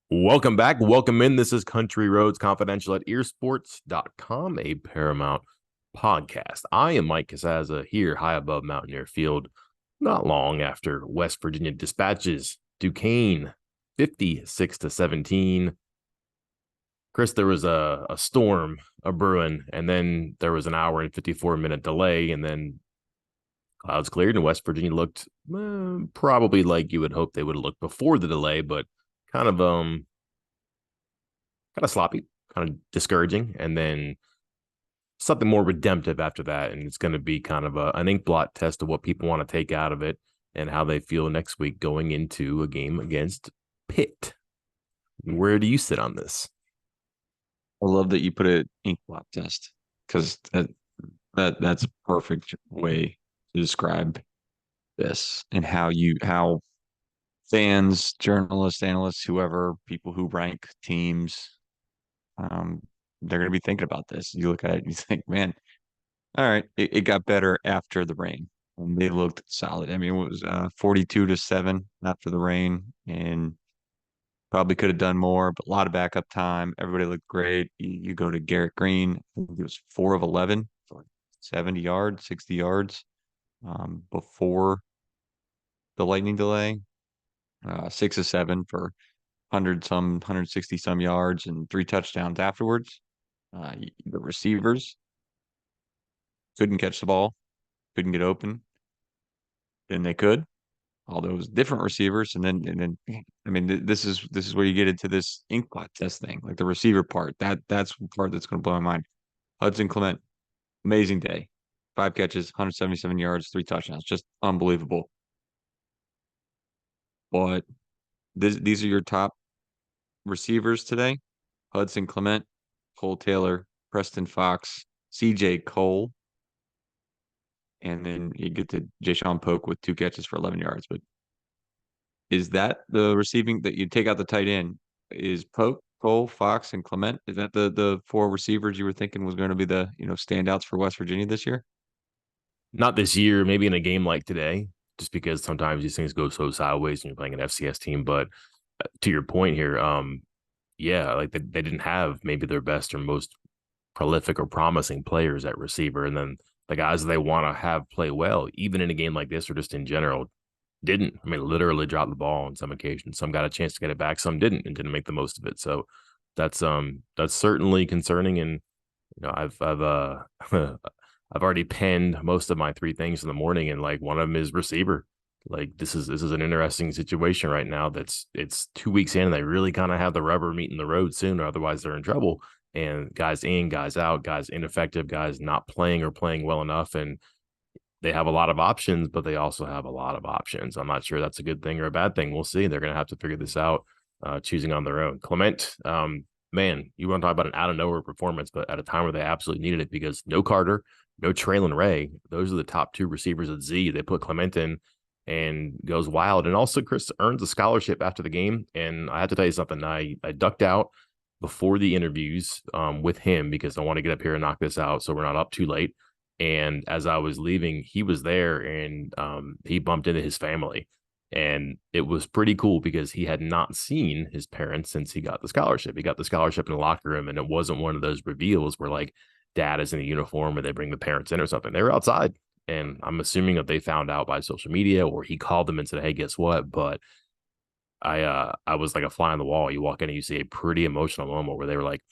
Welcome back. Welcome in. This is Country Roads Confidential at earsports.com, a Paramount podcast. I am Mike Casaza here high above Mountaineer Field, not long after West Virginia dispatches Duquesne 56-17. Chris, there was a storm, a brewing, and then there was an hour and 54-minute delay, and then clouds cleared, and West Virginia looked probably like you would hope they would have looked before the delay, but kind of kind of sloppy, kind of discouraging, and then something more redemptive after that. And it's going to be kind of an inkblot test of what people want to take out of it and how they feel next week going into a game against Pitt. Where do you sit on this? I love that you put it ink blot test because that's a perfect way to describe this and how fans, journalists, analysts, whoever, people who rank teams, um, they're going to be thinking about this. You look at it and you think, man, all right, it got better after the rain. And they looked solid. I mean, it was 42-7 after the rain, and probably could have done more, but a lot of backup time. Everybody looked great. You go to Garrett Green, I think it was 4 of 11 for 70 yards, 60 yards before the lightning delay. 6 of 7 for 160 some yards and 3 touchdowns afterwards. The receivers couldn't catch the ball, couldn't get open. Then they could. All those different receivers, and then I mean this is where you get into this ink blot test thing, like the receiver part. That's the part that's going to blow my mind. Hudson Clement, amazing day, 5 catches, 177 yards, 3 touchdowns, just unbelievable. But these are your top receivers today: Hudson Clement, Cole Taylor, Preston Fox, C.J. Cole, and then you get to Jaysean Polk with 2 catches for 11 yards. But is that the receiving that you take out the tight end? Is Pope, Cole, Fox, and Clement? Is that the four receivers you were thinking was going to be the standouts for West Virginia this year? Not this year, maybe in a game like today, just because sometimes these things go so sideways when you're playing an FCS team. But to your point here, yeah, like they didn't have maybe their best or most prolific or promising players at receiver. And then the guys they want to have play well, even in a game like this or just in general, didn't. I mean, literally dropped the ball on some occasions. Some got a chance to get it back, some didn't and didn't make the most of it. So that's certainly concerning. And I've I've already penned most of my three things in the morning, and like one of them is receiver. Like this is an interesting situation right now. It's 2 weeks in, and they really kind of have the rubber meeting the road soon, or otherwise they're in trouble. And guys in, guys out, guys ineffective, guys not playing or playing well enough, and they have a lot of options, but they also have a lot of options. I'm not sure that's a good thing or a bad thing. We'll see. They're going to have to figure this out, choosing on their own. Clement, man, you want to talk about an out of nowhere performance, but at a time where they absolutely needed it because no Carter, no Traylon Ray. Those are the top two receivers at Z. They put Clement in and goes wild. And also, Chris earns a scholarship after the game. And I have to tell you something. I ducked out before the interviews with him because I want to get up here and knock this out so we're not up too late. And as I was leaving, he was there and he bumped into his family. And it was pretty cool because he had not seen his parents since he got the scholarship. He got the scholarship in the locker room, and it wasn't one of those reveals where like dad is in a uniform or they bring the parents in or something. They were outside. And I'm assuming that they found out by social media or he called them and said, hey, guess what? But I was like a fly on the wall. You walk in and you see a pretty emotional moment where they were like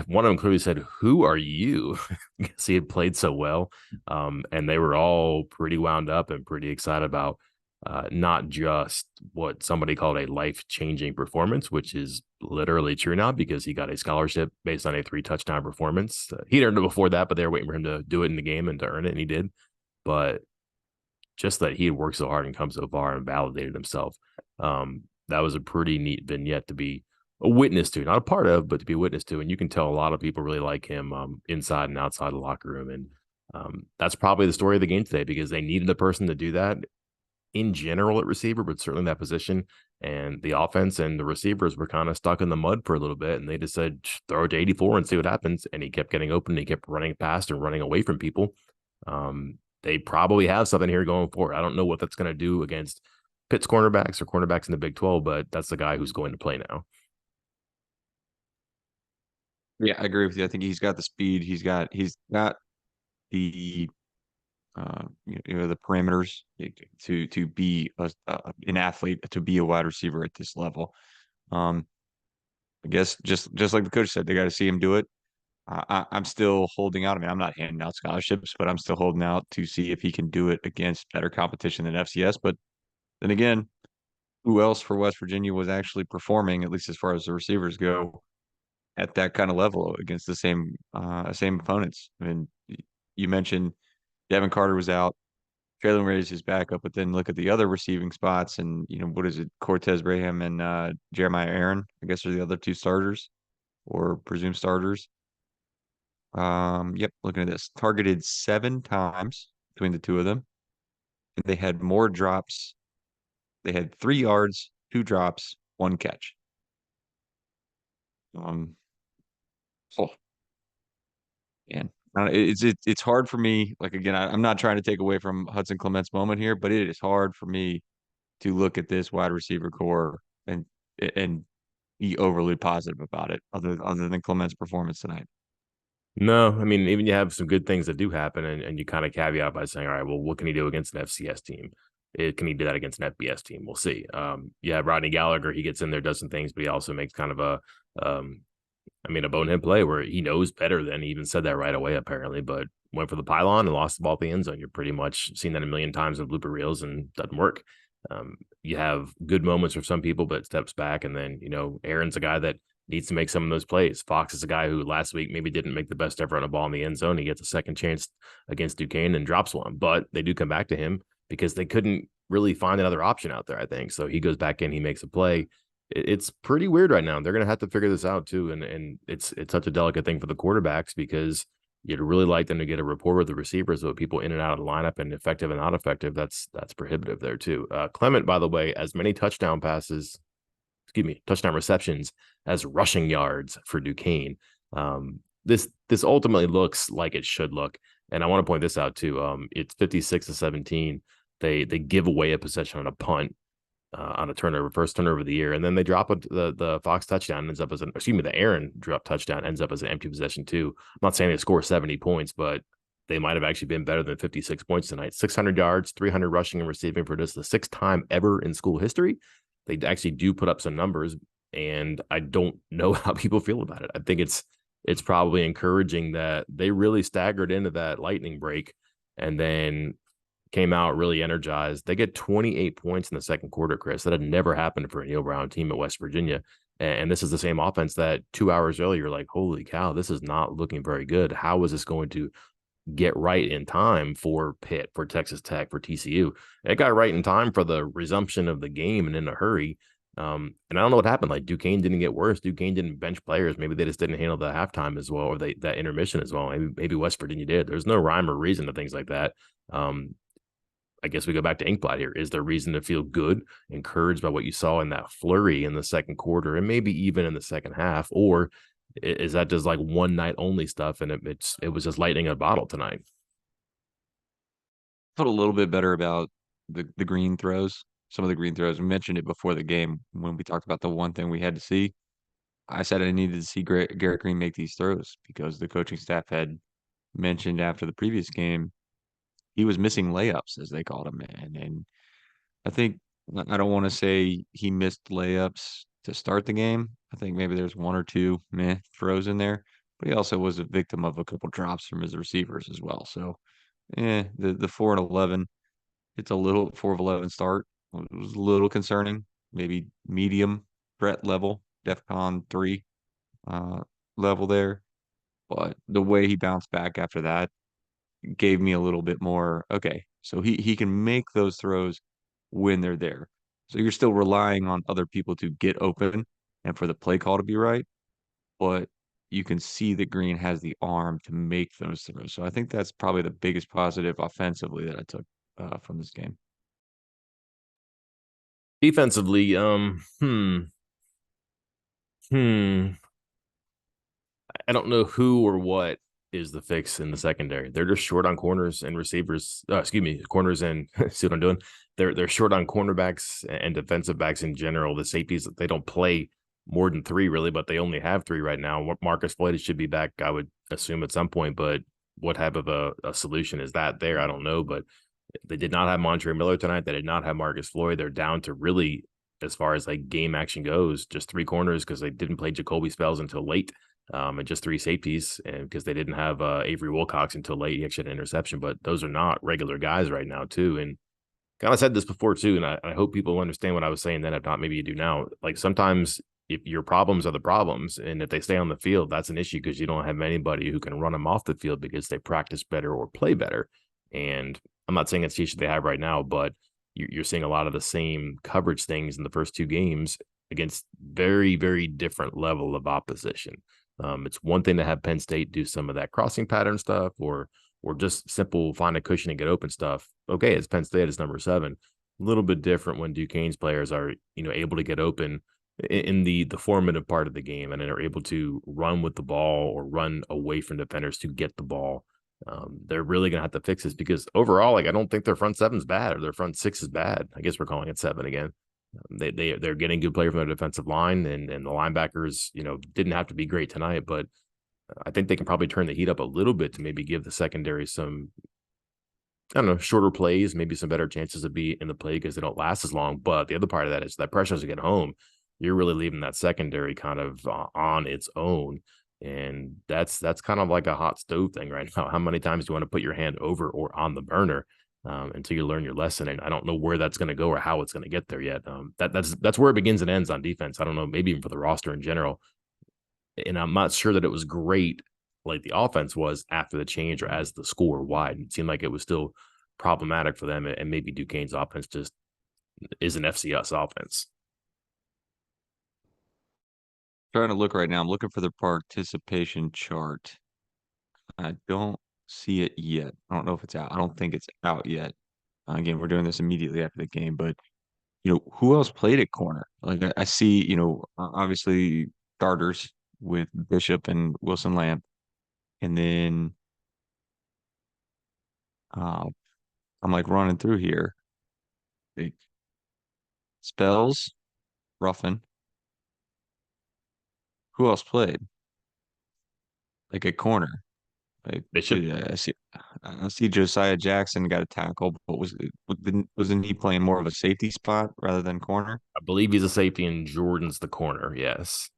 one of them clearly said, who are you? Because he had played so well. And they were all pretty wound up and pretty excited about not just what somebody called a life-changing performance, which is literally true now because he got a scholarship based on a 3 touchdown performance. He'd earned it before that, but they were waiting for him to do it in the game and to earn it, and he did. But just that he had worked so hard and come so far and validated himself. That was a pretty neat vignette to be a witness to, not a part of, but to be a witness to. And you can tell a lot of people really like him inside and outside the locker room. And that's probably the story of the game today because they needed a person to do that in general at receiver, but certainly that position. And the offense and the receivers were kind of stuck in the mud for a little bit. And they just said, throw it to 84 and see what happens. And he kept getting open. And he kept running past and running away from people. They probably have something here going forward. I don't know what that's going to do against Pitt's cornerbacks or cornerbacks in the Big 12, but that's the guy who's going to play now. Yeah, I agree with you. I think he's got the speed. He's got the the parameters to be an athlete, to be a wide receiver at this level. Um, I guess just like the coach said, they got to see him do it. I'm still holding out. I mean, I'm not handing out scholarships, but I'm still holding out to see if he can do it against better competition than FCS. But then again, who else for West Virginia was actually performing, at least as far as the receivers go, at that kind of level against the same opponents? I mean, you mentioned Devin Carter was out. Traylon Ray is his backup, but then look at the other receiving spots, and what is it? Cortez Braham and Jeremiah Aaron, I guess, are the other two starters or presumed starters. Yep, looking at this, targeted 7 times between the two of them. And they had more drops. They had 3 yards, 2 drops, 1 catch. Um, oh man, it's hard for me. Like again, I'm not trying to take away from Hudson Clement's moment here, but it is hard for me to look at this wide receiver core and be overly positive about it, other than Clement's performance tonight. No, I mean, even you have some good things that do happen, and you kind of caveat by saying, all right, well, what can he do against an FCS team? Can he do that against an FBS team? We'll see. Yeah, Rodney Gallagher, he gets in there, does some things, but he also makes kind of a bonehead play where he knows better than he even said that right away, apparently, but went for the pylon and lost the ball at the end zone. You're pretty much seen that a million times in blooper reels and doesn't work. You have good moments for some people, but steps back. And then, Aaron's a guy that needs to make some of those plays. Fox is a guy who last week maybe didn't make the best ever on a ball in the end zone. He gets a second chance against Duquesne and drops one, but they do come back to him because they couldn't really find another option out there, I think. So he goes back in, he makes a play. It's pretty weird right now. They're going to have to figure this out too. And it's such a delicate thing for the quarterbacks because you'd really like them to get a rapport with the receivers, but people in and out of the lineup and effective and not effective, that's prohibitive there too. Clement, by the way, as many touchdown receptions as rushing yards for Duquesne. This ultimately looks like it should look. And I want to point this out too. It's 56-17. They give away a possession on a punt on a turnover, first turnover of the year, and then they drop the Fox touchdown ends up as the Aaron drop touchdown ends up as an empty possession too. I'm not saying they score 70 points, but they might have actually been better than 56 points tonight. 600 yards, 300 rushing and receiving for just the 6th time ever in school history. They actually do put up some numbers, and I don't know how people feel about it. I think it's probably encouraging that they really staggered into that lightning break and then came out really energized. They get 28 points in the second quarter, Chris. That had never happened for a Neil Brown team at West Virginia. And this is the same offense that 2 hours earlier, you're like, holy cow, this is not looking very good. How is this going to get right in time for Pitt, for Texas Tech, for TCU? It got right in time for the resumption of the game and in a hurry. And I don't know what happened. Like Duquesne didn't get worse. Duquesne didn't bench players. Maybe they just didn't handle the halftime as well, or that intermission as well. Maybe West Virginia did. There's no rhyme or reason to things like that. I guess we go back to inkblot here. Is there reason to feel good, encouraged by what you saw in that flurry in the second quarter and maybe even in the second half? Or is that just like one night only stuff and it was just lightning in a bottle tonight? Felt a little bit better about the green throws. Some of the green throws. We mentioned it before the game when we talked about the one thing we had to see. I said I needed to see Garrett Green make these throws because the coaching staff had mentioned after the previous game he was missing layups, as they called him, and I think I don't want to say he missed layups to start the game. I think maybe there's one or two meh throws in there, but he also was a victim of a couple drops from his receivers as well. So, the 4 and 11, it's a little 4 of 11 start. It was a little concerning, maybe medium threat level, DEFCON 3 uh, level there. But the way he bounced back after that gave me a little bit more. Okay, so he can make those throws when they're there. So you're still relying on other people to get open and for the play call to be right, but you can see that Green has the arm to make those throws. So I think that's probably the biggest positive offensively that I took from this game. Defensively, hmm. I don't know who or what is the fix in the secondary. They're just short on corners and receivers. Corners and see what I'm doing. they're short on cornerbacks and defensive backs in general. The safeties, they don't play more than three really, but they only have three right now. Marcus Floyd should be back, I would assume, at some point, but what type of a solution is that there? I don't know, but they did not have Montre Miller tonight. They did not have Marcus Floyd. They're down to really, as far as like game action goes, just three corners because they didn't play Jacoby Spells until late, and just three safeties, and because they didn't have Avery Wilcox until late. He actually had an interception, but those are not regular guys right now, too. And kind of said this before too, and I hope people understand what I was saying then. If not, maybe you do now. Like sometimes if your problems are the problems, and if they stay on the field, that's an issue because you don't have anybody who can run them off the field because they practice better or play better. And I'm not saying it's the issue they have right now, but you're seeing a lot of the same coverage things in the first two games against very, very different level of opposition. It's one thing to have Penn State do some of that crossing pattern stuff or just simple find a cushion and get open stuff. Okay, it's Penn State, it's number 7. A little bit different when Duquesne's players are, able to get open in the formative part of the game and are able to run with the ball or run away from defenders to get the ball. They're really gonna have to fix this because overall, like I don't think their front seven's bad or their front six is bad. I guess we're calling it 7 again. They're getting good play from their defensive line and the linebackers, didn't have to be great tonight, but I think they can probably turn the heat up a little bit to maybe give the secondary some, I don't know, shorter plays, maybe some better chances to be in the play because they don't last as long. But the other part of that is that pressure as you get home, you're really leaving that secondary kind of on its own. And that's kind of like a hot stove thing right now. How many times do you want to put your hand over or on the burner until you learn your lesson? And I don't know where that's going to go or how it's going to get there yet. That's where it begins and ends on defense. I don't know, maybe even for the roster in general. And I'm not sure that it was great like the offense was after the change or as the score widened. It seemed like it was still problematic for them, and maybe Duquesne's offense just is an FCS offense. Trying to look right now. I'm looking for the participation chart. I don't see it yet. I don't know if it's out. I don't think it's out yet. Again, we're doing this immediately after the game, but who else played at corner? Like I see, obviously starters with Bishop and Wilson Lamb, and then uh, I'm like running through here. Like Spells, Ruffin. Who else played? Like a corner. Like Bishop, I see Josiah Jackson got a tackle, but wasn't he playing more of a safety spot rather than corner? I believe he's a safety, and Jordan's the corner. Yes.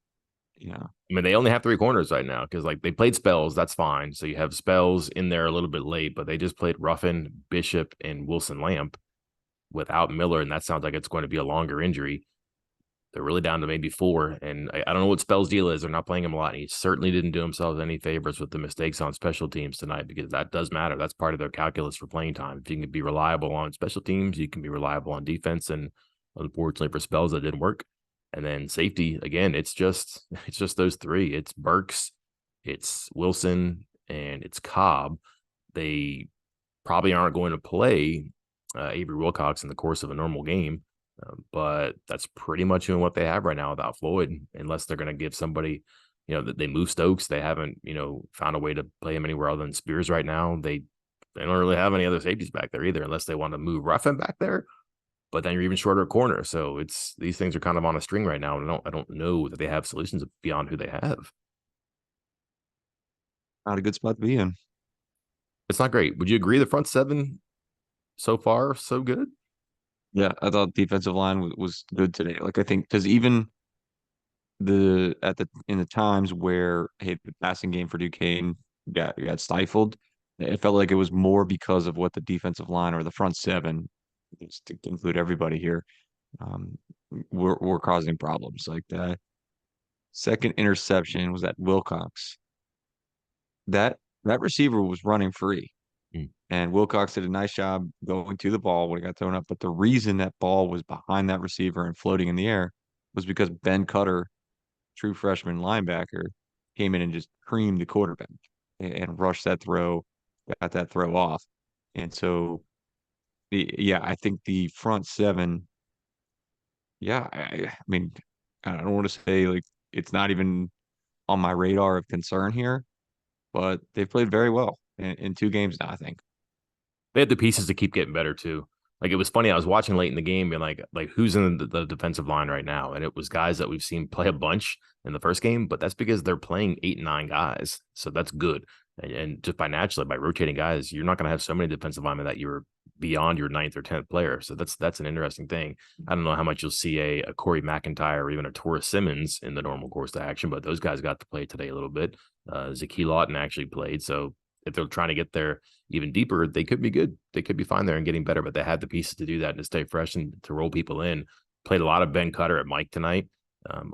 Yeah. I mean, they only have 3 corners right now because, like, they played Spells. That's fine. So you have Spells in there a little bit late, but they just played Ruffin, Bishop, and Wilson Lamp without Miller, and that sounds like it's going to be a longer injury. They're really down to maybe 4. And I don't know what Spell's deal is. They're not playing him a lot. He certainly didn't do himself any favors with the mistakes on special teams tonight because that does matter. That's part of their calculus for playing time. If you can be reliable on special teams, you can be reliable on defense. And unfortunately for Spells, that didn't work. And then safety, again, it's just those 3. It's Burks, it's Wilson, and it's Cobb. They probably aren't going to play Avery Wilcox in the course of a normal game. But that's pretty much what they have right now without Floyd, unless they're going to give somebody, that they move Stokes. They haven't, found a way to play him anywhere other than Spears right now. They don't really have any other safeties back there either, unless they want to move Ruffin back there. But then you're even shorter at corner. So these things are kind of on a string right now. And I don't know that they have solutions beyond who they have. Not a good spot to be in. It's not great. Would you agree the front 7 so far so good? Yeah, I thought defensive line was good today. Like I think because even in the times where hey the passing game for Duquesne got stifled, it felt like it was more because of what the defensive line or the front 7, just to include everybody here, um, were causing problems. Like that second interception was at Wilcox. That receiver was running free. Mm. And Wilcox did a nice job going to the ball when it got thrown up. But the reason that ball was behind that receiver and floating in the air was because Ben Cutter, true freshman linebacker, came in and just creamed the quarterback and rushed that throw, got that throw off. And so, yeah, I think the front 7, yeah, I mean, I don't want to say like it's not even on my radar of concern here, but they've played very well in 2 games now, I think. They have the pieces to keep getting better too. Like it was funny. I was watching late in the game, and like who's in the defensive line right now, and it was guys that we've seen play a bunch in the first game, but that's because they're playing 8 and 9 guys, so that's good. And just by naturally by rotating guys, you're not going to have so many defensive linemen that you're beyond your ninth or 10th player. So that's an interesting thing. I don't know how much you'll see a Corey McIntyre or even a Torres Simmons in the normal course to action, but those guys got to play today a little bit. Zaki Lawton actually played, so if they're trying to get there even deeper, they could be good. They could be fine there and getting better, but they had the pieces to do that and to stay fresh and to roll people in. Played a lot of Ben Cutter at Mike tonight,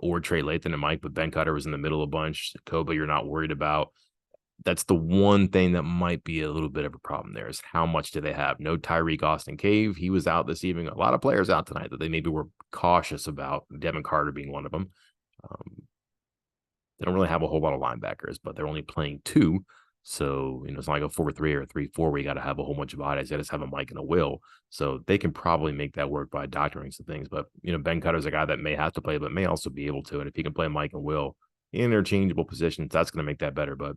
or Trey Lathan and Mike, but Ben Cutter was in the middle a bunch. Koba, you're not worried about. That's the one thing that might be a little bit of a problem there is how much do they have? No Tyreek Austin Cave. He was out this evening. A lot of players out tonight that they maybe were cautious about, Devin Carter being one of them. They don't really have a whole lot of linebackers, but they're only playing two. So, it's not like a 4-3 or a 3-4 where you got to have a whole bunch of bodies. They just have a Mike and a Will. So they can probably make that work by doctoring some things. But, Ben Cutter's a guy that may have to play, but may also be able to. And if he can play Mike and Will in interchangeable positions, that's going to make that better. But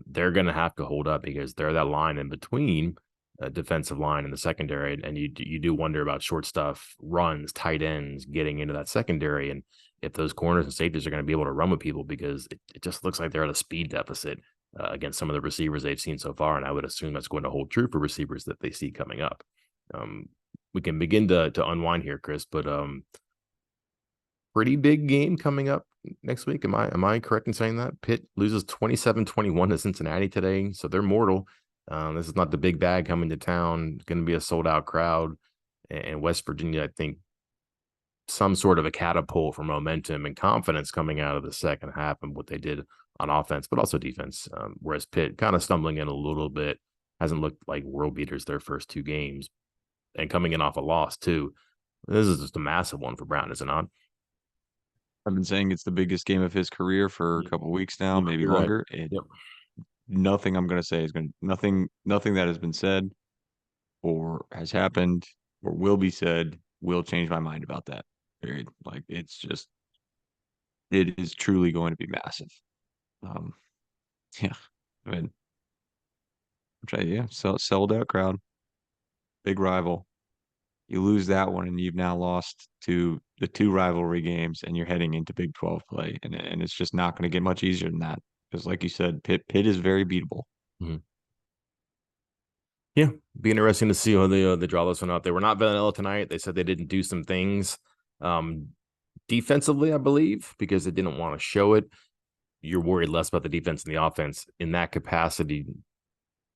they're going to have to hold up because they're that line in between a defensive line and the secondary. And you do wonder about short stuff, runs, tight ends, getting into that secondary. And if those corners and safeties are going to be able to run with people because it just looks like they're at a speed deficit against some of the receivers they've seen so far. And I would assume that's going to hold true for receivers that they see coming up. We can begin to unwind here, Chris, but pretty big game coming up next week. Am I correct in saying that? Pitt loses 27-21 to Cincinnati today, so they're mortal. This is not the big bag coming to town. It's going to be a sold out crowd. And West Virginia, I think, some sort of a catapult for momentum and confidence coming out of the second half and what they did on offense, but also defense. Whereas Pitt kind of stumbling in a little bit, hasn't looked like world beaters their first two games, and coming in off a loss too. This is just a massive one for Brown, is it not? I've been saying it's the biggest game of his career for a couple of weeks now, maybe You're right. longer. And Yep. nothing I'm going to say is going to nothing that has been said or has happened or will be said will change my mind about that. Period. Like it is truly going to be massive. Um, yeah, I mean, yeah, sold out crowd, big rival. You lose that one, and you've now lost to the two rivalry games, and you're heading into Big 12 play, and it's just not going to get much easier than that. Because, like you said, Pitt is very beatable. Mhm. Yeah, be interesting to see how they draw this one out. They were not vanilla tonight. They said they didn't do some things um, defensively, I believe, because they didn't want to show it. You're worried less about the defense and the offense in that capacity,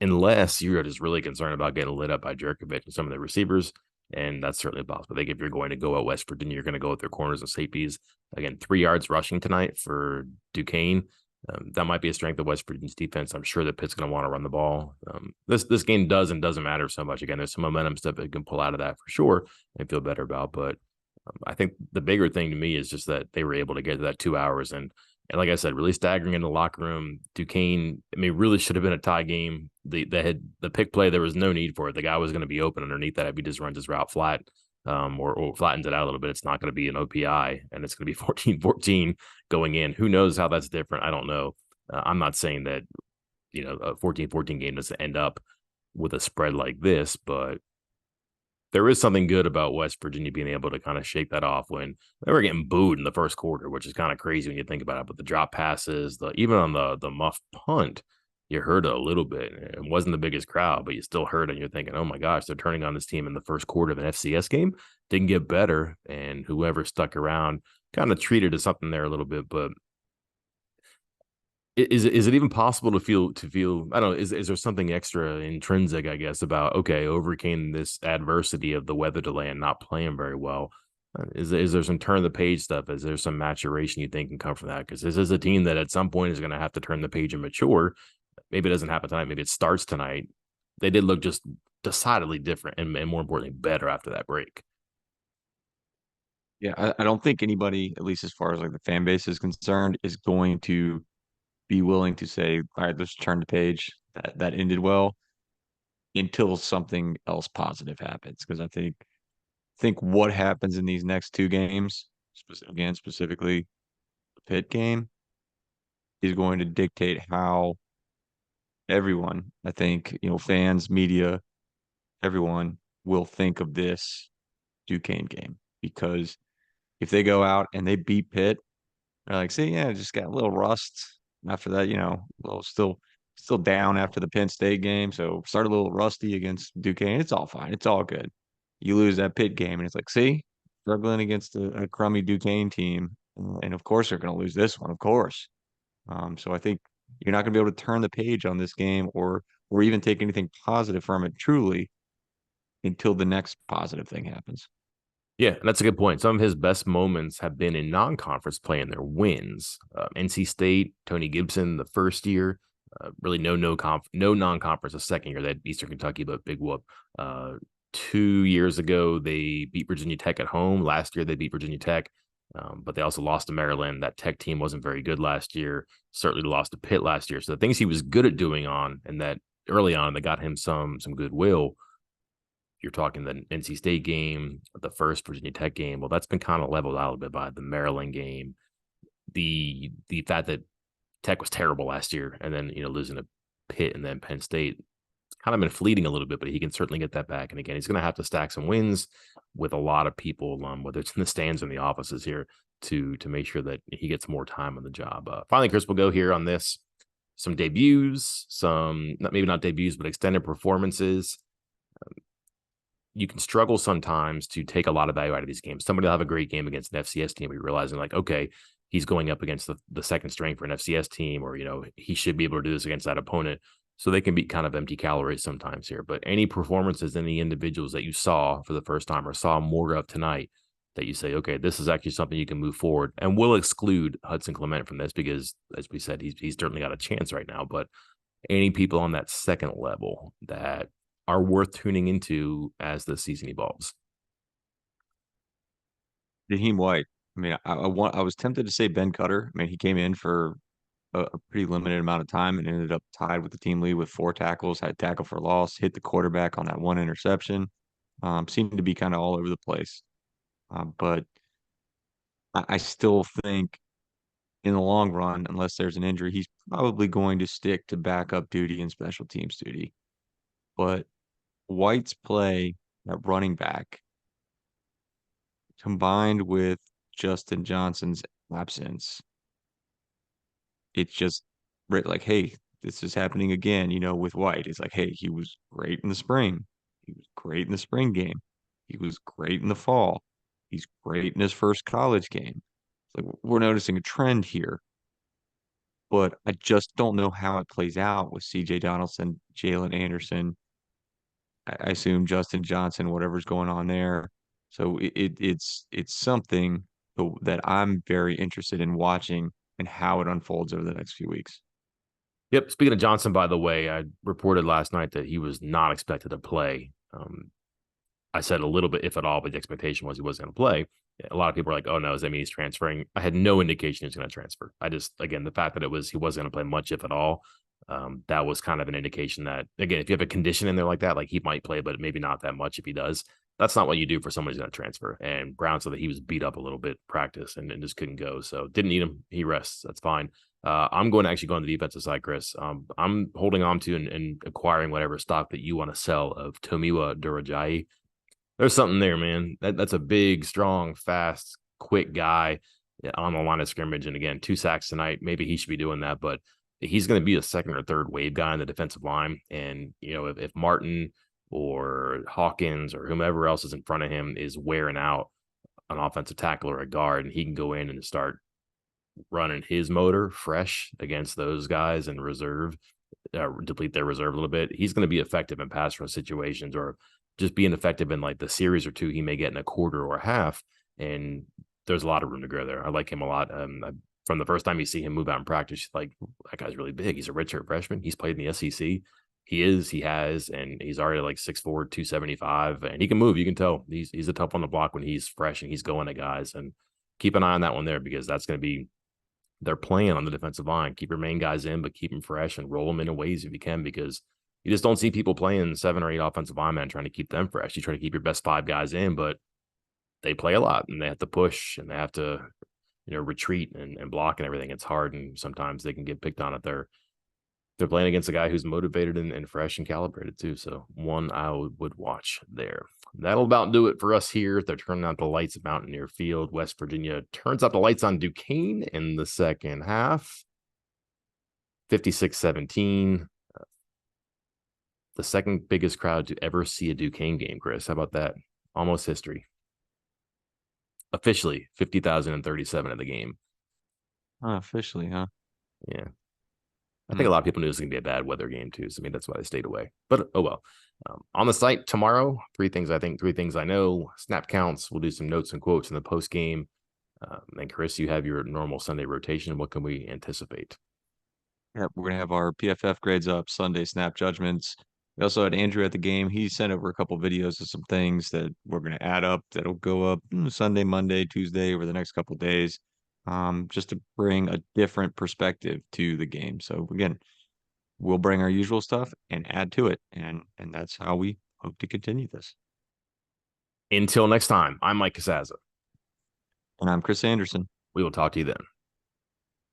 unless you're just really concerned about getting lit up by Jerkovich and some of the receivers. And that's certainly possible. I think if you're going to go at West Virginia, you're going to go with their corners and safeties. Again, 3 yards rushing tonight for Duquesne. That might be a strength of West Virginia's defense. I'm sure that Pitt's going to want to run the ball. This game does and doesn't matter so much. Again, there's some momentum stuff that can pull out of that for sure and feel better about. But I think the bigger thing to me is just that they were able to get to that 2 hours. And like I said, really staggering in the locker room. Duquesne, I mean, really should have been a tie game. They had the pick play. There was no need for it. The guy was going to be open underneath that if he just runs his route flat or flattens it out a little bit. It's not going to be an OPI, and it's going to be 14-14 going in. Who knows how that's different? I don't know. I'm not saying that, a 14-14 game doesn't end up with a spread like this, but there is something good about West Virginia being able to kind of shake that off when they were getting booed in the first quarter, which is kind of crazy when you think about it. But the drop passes, even on the muff punt, you heard it a little bit. It wasn't the biggest crowd, but you still heard it. And you're thinking, oh my gosh, they're turning on this team in the first quarter of an FCS game. Didn't get better, and whoever stuck around kind of treated as something there a little bit. But is it even possible to feel I don't know, is there something extra intrinsic, I guess, about okay, overcame this adversity of the weather delay and not playing very well? Is there some turn the page stuff? Is there some maturation you think can come from that? Because this is a team that at some point is going to have to turn the page and mature. Maybe it doesn't happen tonight. Maybe it starts tonight. They did look just decidedly different and more importantly, better after that break. Yeah, I don't think anybody, at least as far as like the fan base is concerned, is going to be willing to say, all right, let's turn the page. That ended well until something else positive happens. Because I think what happens in these next two games, again specifically the Pitt game, is going to dictate how everyone, I think, fans, media, everyone will think of this Duquesne game, because if they go out and they beat Pitt, they're like, see, yeah, just got a little rust after that, a little still down after the Penn State game. So start a little rusty against Duquesne. It's all fine. It's all good. You lose that Pitt game, and it's like, see, struggling against a crummy Duquesne team. And of course they're going to lose this one, of course. So I think you're not going to be able to turn the page on this game, or even take anything positive from it truly, until the next positive thing happens. Yeah, that's a good point. Some of his best moments have been in non-conference play and their wins. NC State, Tony Gibson, the first year, really no non-conference the second year. That Eastern Kentucky, but big whoop. 2 years ago, they beat Virginia Tech at home. Last year, they beat Virginia Tech, but they also lost to Maryland. That Tech team wasn't very good last year. Certainly lost to Pitt last year. So the things he was good at doing and that early on that got him some goodwill. You're talking the NC State game, the first Virginia Tech game. Well, that's been kind of leveled out a bit by the Maryland game. The fact that Tech was terrible last year, and then losing to Pitt and then Penn State, it's kind of been fleeting a little bit, but he can certainly get that back. And again, he's going to have to stack some wins with a lot of people, whether it's in the stands or in the offices here, to make sure that he gets more time on the job. Finally, Chris, will go here on this. Some debuts, maybe not debuts, but extended performances. You can struggle sometimes to take a lot of value out of these games. Somebody will have a great game against an FCS team. You're realizing, like, okay, he's going up against the second string for an FCS team, or, he should be able to do this against that opponent. So they can be kind of empty calories sometimes here. But any performances, any individuals that you saw for the first time or saw more of tonight that you say, okay, this is actually something you can move forward. And we'll exclude Hudson Clement from this because, as we said, he's certainly got a chance right now. But any people on that second level that are worth tuning into as the season evolves. Naheem White. I mean, I was tempted to say Ben Cutter. I mean, he came in for a pretty limited amount of time and ended up tied with the team lead with 4 tackles, had tackle for loss, hit the quarterback on that one interception. Seemed to be kind of all over the place. But I still think in the long run, unless there's an injury, he's probably going to stick to backup duty and special teams duty. But White's play at running back, combined with Justin Johnson's absence, it's just like, hey, this is happening again, with White. It's like, hey, he was great in the spring. He was great in the spring game. He was great in the fall. He's great in his first college game. It's like we're noticing a trend here, but I just don't know how it plays out with CJ Donaldson, Jalen Anderson. I assume Justin Johnson, whatever's going on there. So it's something that I'm very interested in watching and how it unfolds over the next few weeks. Yep. Speaking of Johnson, by the way, I reported last night that he was not expected to play. I said a little bit, if at all, but the expectation was he wasn't going to play. A lot of people were like, "Oh no, does that mean he's transferring?" I had no indication he's going to transfer. Again, the fact that he wasn't going to play much, if at all, that was kind of an indication that, again, if you have a condition in there like that, like he might play, but maybe not that much if he does. That's not what you do for someone who's going to transfer. And Brown said that he was beat up a little bit practice and just couldn't go. So didn't need him. He rests. That's fine. I'm going to actually go on the defensive side, Chris. I'm holding on to and acquiring whatever stock that you want to sell of Tomiwa Durajayi. There's something there, man. That's a big, strong, fast, quick guy on the line of scrimmage. And again, 2 sacks tonight. Maybe he should be doing that, but he's going to be a second or third wave guy in the defensive line. And, if Martin or Hawkins or whomever else is in front of him is wearing out an offensive tackle or a guard, and he can go in and start running his motor fresh against those guys and deplete their reserve a little bit, he's going to be effective in pass rush situations, or just being effective in like the series or two he may get in a quarter or a half. And there's a lot of room to grow there. I like him a lot. From the first time you see him move out in practice, like, that guy's really big. He's a redshirt freshman. He's played in the SEC. He has, and he's already like 6'4", 275, and he can move. You can tell he's a tough on the block when he's fresh and he's going at guys. And keep an eye on that one there, because that's going to be their plan on the defensive line. Keep your main guys in, but keep them fresh and roll them in ways if you can, because you just don't see people playing 7 or 8 offensive linemen trying to keep them fresh. You try to keep your best 5 guys in, but they play a lot and they have to push and they have to, retreat and block and everything. It's hard, and sometimes they can get picked on if they're playing against a guy who's motivated and fresh and calibrated too. So one I would watch there. that'll about do it for us here. They're turning out the lights at Mountaineer Field. West Virginia turns out the lights on Duquesne in the second half. 56-17. The second biggest crowd to ever see a Duquesne game, Chris. How about that? Almost history. Officially, 50,037 at the game. Officially, huh? Yeah. I think Hmm. a lot of people knew it was going to be a bad weather game, too. So, I mean, that's why they stayed away. But, oh well. On the site tomorrow, three things I know, snap counts. We'll do some notes and quotes in the post game. And Chris, you have your normal Sunday rotation. What can we anticipate? Yeah, we're gonna have our PFF grades up, Sunday snap judgments. We also had Andrew at the game. He sent over a couple videos of some things that we're gonna add up that'll go up Sunday, Monday, Tuesday over the next couple days, just to bring a different perspective to the game. So again, we'll bring our usual stuff and add to it, and that's how we hope to continue this. Until next time, I'm Mike Casaza. And I'm Chris Anderson. We will talk to you then.